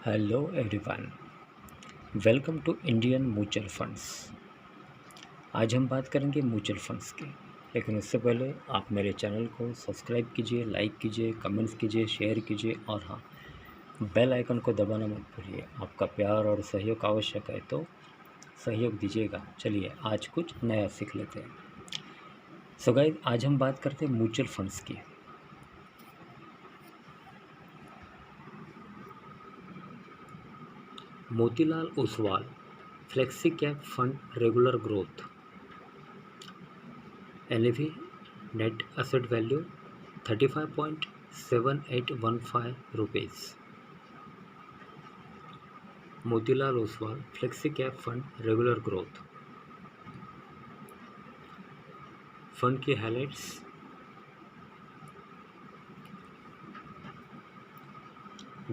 Hello everyone, welcome to Indian mutual funds. आज हम बात करेंगे म्यूचुअल फंड्स की, लेकिन उससे पहले आप मेरे चैनल को सब्सक्राइब कीजिए, लाइक कीजिए, कमेंट्स कीजिए, शेयर कीजिए और हाँ, बेल आइकन को दबाना मत भूलिए। आपका प्यार और सहयोग आवश्यक है, तो सहयोग दीजिएगा। चलिए आज कुछ नया सीख लेते हैं। सो गाइस, आज हम बात करते हैं म्यूचुअल फंड्स की। Motilal Oswal flexi cap fund regular growth, NAV net asset value 35.7815 rupees. Motilal Oswal Flexi Cap Fund Regular Growth. Fund की highlights.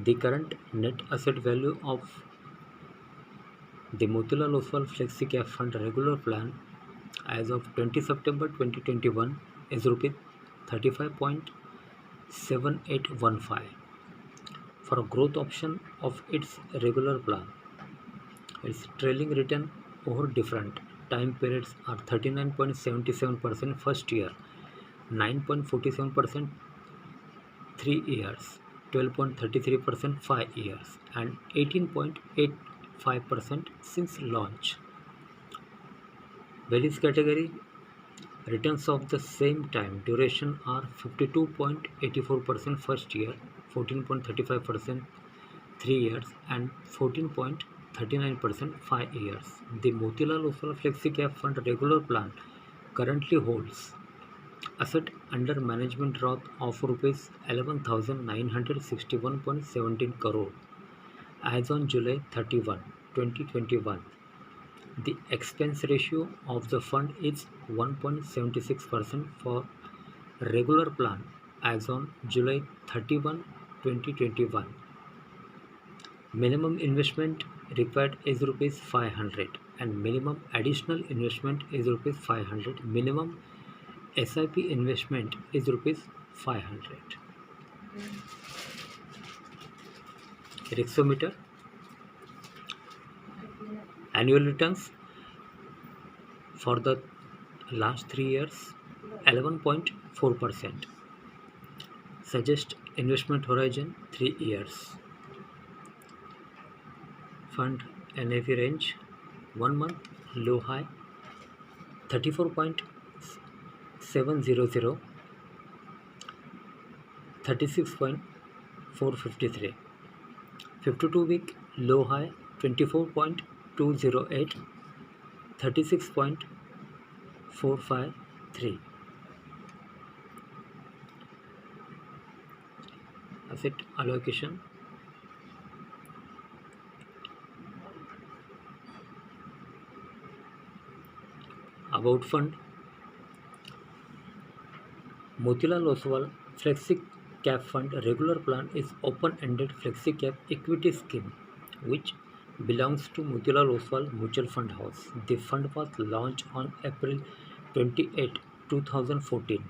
The current net asset value of the Motilal Oswal Flexi Cap Fund Regular Plan as of 20 September 2021 is rupees 35.7815 for a growth option of its regular plan. Its trailing return over different time periods are 39.77% first year, 9.47% 3 years, 12.33% 5 years, and 18.85% since launch. Various category returns of the same time duration are 52.84% first year, 14.35% 3 years, and 14.39% 5 years. The Motilal Oswal Flexi Cap Fund regular plan currently holds asset under management worth of rupees 11,961.17 crore as on July 31, 2021. The expense ratio of the fund is 1.76% for regular plan as on July 31, 2021. Minimum investment required is rupees 500 and minimum additional investment is rupees 500. Minimum SIP investment is rupees 500. Rixometer annual returns for the last 3 years 11.4%. Suggest investment horizon 3 years. Fund NAV range 1 month low high 34.700, 36.453, 52 week low high 24.208, 36.453. Asset allocation. About fund. Motilal Oswal Flexi Cap Fund regular plan is open-ended flexi cap equity scheme which belongs to Motilal Oswal Mutual Fund House. The fund was launched on April 28, 2014.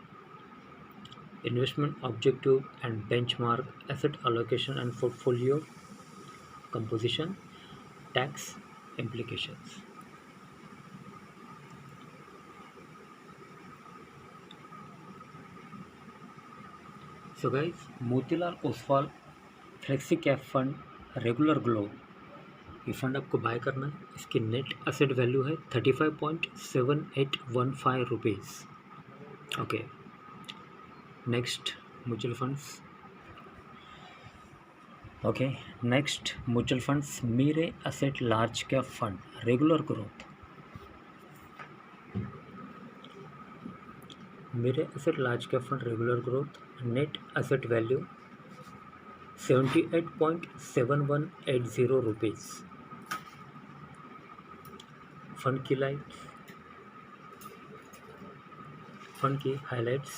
Investment objective and benchmark, asset allocation and portfolio composition, tax implications. So guys, Motilal Oswal flexi cap fund regular growth, ये fund आपको buy करना है। इसकी net asset value है 35.7815 rupees. Okay, next mutual funds. Okay, next mutual funds Mirae asset large cap fund regular growth. Mirae asset large cap fund regular growth, net asset value 78.7180 rupees. Fund की highlights.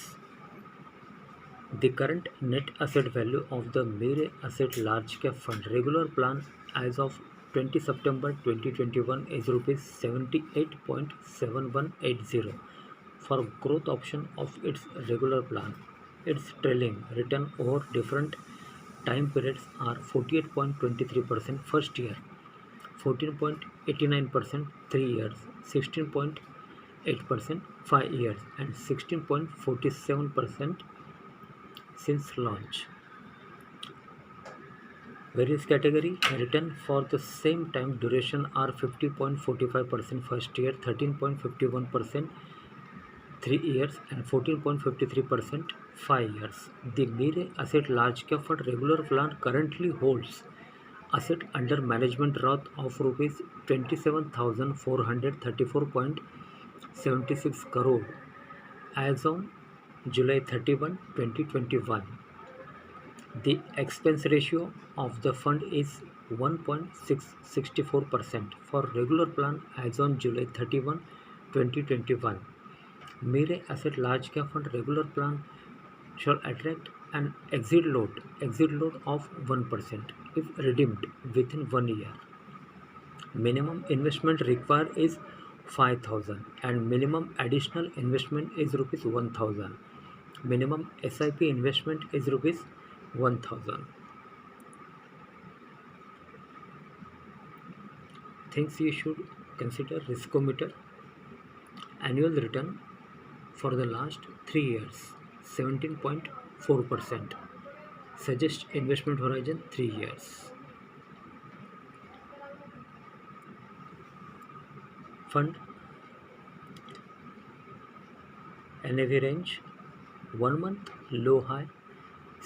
The current net asset value of the Mirae Asset Large Cap Fund regular plan as of 20 September 2021 is rupees 78.7180 for growth option of its regular plan. Its trailing return over different time periods are 48.23% first year, 14.89% 3 years, 16.8% 5 years, and 16.47% since launch. Various category return for the same time duration are 50.45% first year, 13.51% 3 years, and 14.53% 5 years. The Mirae Asset Large Cap Fund regular plan currently holds asset under management worth of rupees 27,434.76 crore as on July 31, 2021. The expense ratio of the fund is 1.64% for regular plan as on July 31, 2021. Mirae Asset Large Cap Fund regular plan shall attract an exit load of 1% if redeemed within 1 year. Minimum investment required is 5,000 and minimum additional investment is rupees 1,000. Minimum SIP investment is rupees 1,000. Things you should consider: riskometer, annual return for the last 3 years 17.4%, suggest investment horizon 3 years. Fund NAV range: 1 month low high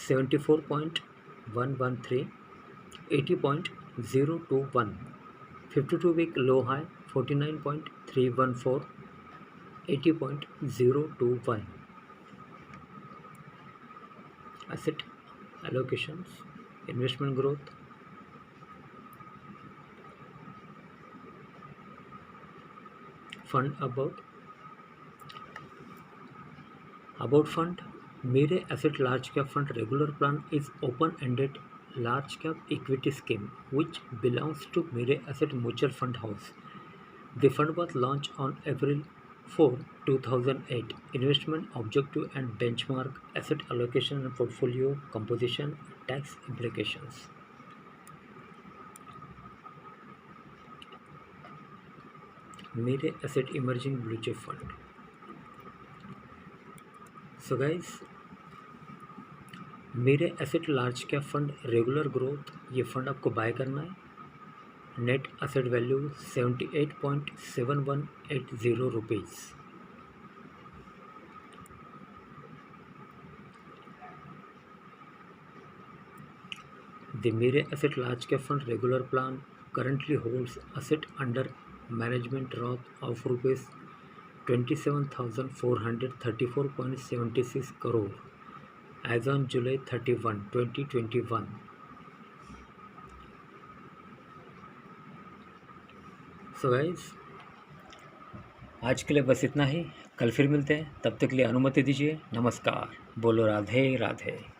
74.113, 80.021, 52-week low high 49.314, 80.021. Asset allocations, investment growth, fund about fund. Mirae Asset Large Cap Fund regular plan is open-ended large cap equity scheme which belongs to Mirae Asset Mutual Fund House. The fund was launched on April 4, 2008. Investment objective and benchmark, asset allocation and portfolio composition, tax implications. Mirae Asset Emerging Blue Chip Fund. So guys, Mirae Asset Large Cap Fund regular growth, ये fund आपको buy करना है. Net asset value 78.7180 rupees. The Mirae Asset Large Cap Fund regular plan currently holds asset under management worth of rupees 27,434.76 crore as on July 31, 2021. So guys, आज के लिए बस इतना ही. कल फिर मिलते हैं. तब तक के लिए अनुमति दीजिए. नमस्कार. बोलो राधे राधे.